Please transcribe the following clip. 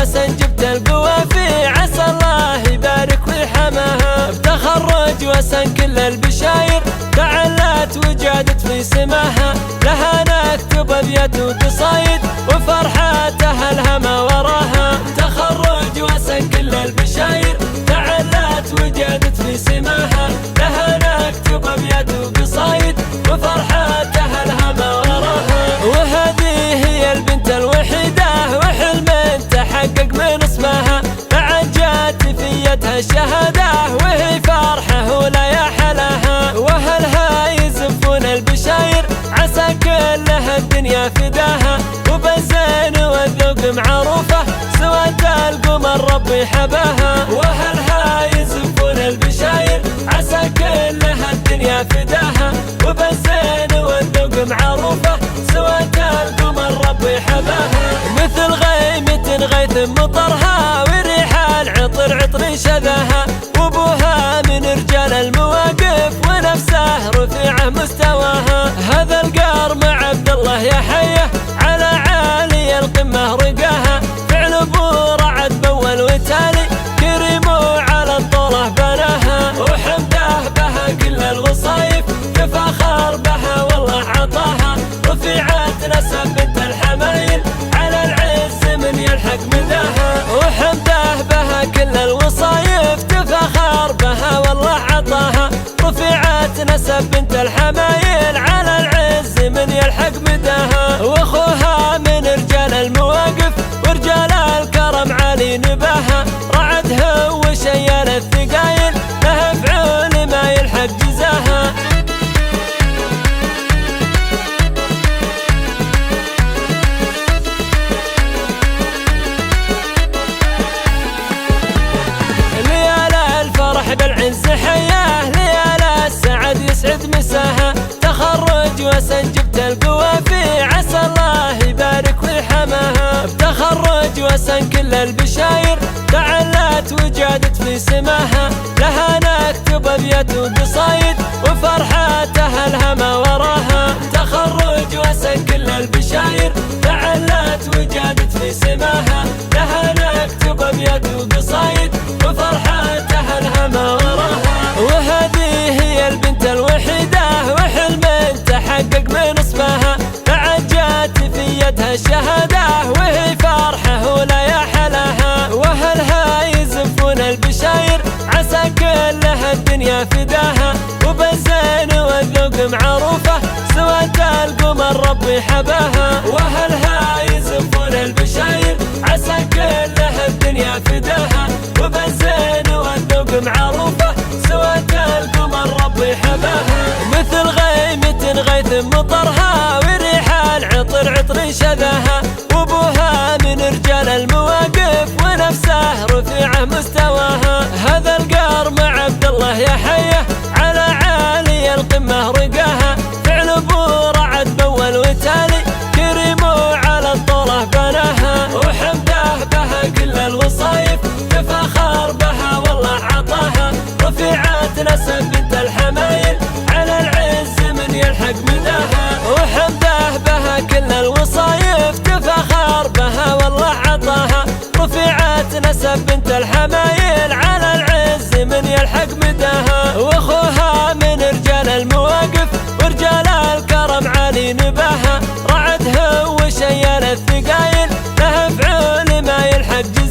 وسنجبت القوافي، عسى الله يبارك ويحماها. بتخرج وسن كل البشاير تعلت وجادت في سماها، لها نكتب ابيات وقصايد وفرحاتها الهما وراها. تخرج وسن كل البشاير تعلت وجادت في سماها، لها نكتب ابيات وقصايد وفرحاتها الهما وراها. وهذه هي البنت الوحيدة وحلم تحقق من اسمها، بعد جات في يدها الشهادة وهي فرحة ولا يا حلاها. واهلها يزفون البشاير عسى كلها الدنيا فداها، وبالزين والذوق معروفة سواد القمر ربي حباها. واهلها يزفون البشاير عسى كلها الدنيا فداها، وبالزين والذوق معروفة سواد القمر ربي حباها. مثل غيمة غيث مطرها وريح العطر عطر شذاها، وابوها من رجال المواقف ونفسه رفيعه مستواها. هذا القار مع عبد الله يا حيه على عالي القمه رقاها، فعل ابو رعد بول وتالي كريم وعلى الطوله بناها. وحمده بها كل الوصايف تفاخر بها والله عطاها، رفيعه نسب بنت الحمايل على العز من يلحق مداها. وحمده بها كل الوصايف تفاخر بها والله عطاها، رفيعه نسب بنت الحمايل على العز من يلحق مداها. واخوها من رجال المواقف ورجال الكرم عالي نباها، رعدها وشيال الثقايل له فعول ما يلحق جزاها. بالعنز حياه ليال السعد يسعد مساها، تخرج وسنجبت القوافي عسى الله يبارك ويحماها. بتخرج وسن كل البشاير تعلت وجادت في سماها، لها نكتب ابيات وقصايد وفرحاتها الهما وراها. تخرج وسن كل البشاير تعلت وجادت في سماها، لها نكتب ابيات وقصايد وفرحاتها الهما وراها. وهذه هي البنت الوحيدة وحلم تحقق من اسمها، بعد جات في يدها الشهادة وهي فرحة ولا يا حلاها. واهلها يزفون البشاير عسى كلها الدنيا فداها، وبالزين والذوق معروفة سواد القمر ربي حباها. واهلها يزفون البشاير عسى كلها الدنيا فداها، وبالزين والذوق معروفة سواد القمر ربي حباها. مثل غيمة غيث مطرها وريح العطر عطر شذاها، وابوها من رجال المواقف ونفسه رفيعه مستواها. هذا القار مع عبد الله يا حيه على عالي القمه رقاها، فعل ابو رعد بول وتالي كريم وعلى الطوله بناها. وحمده بها كل الوصايف تفاخر بها والله عطاها، رفيعه نسب بنت الحمايل على العز من يلحق مداها. وحمده بها كل الوصايف تفاخر بها والله عطاها، رفيعه نسب بنت الحمايل على العز من يلحق مداها. واخوها من رجال المواقف ورجال الكرم عالي نباها، رعدها وشيال الثقايل له فعول ما يلحق جزاها.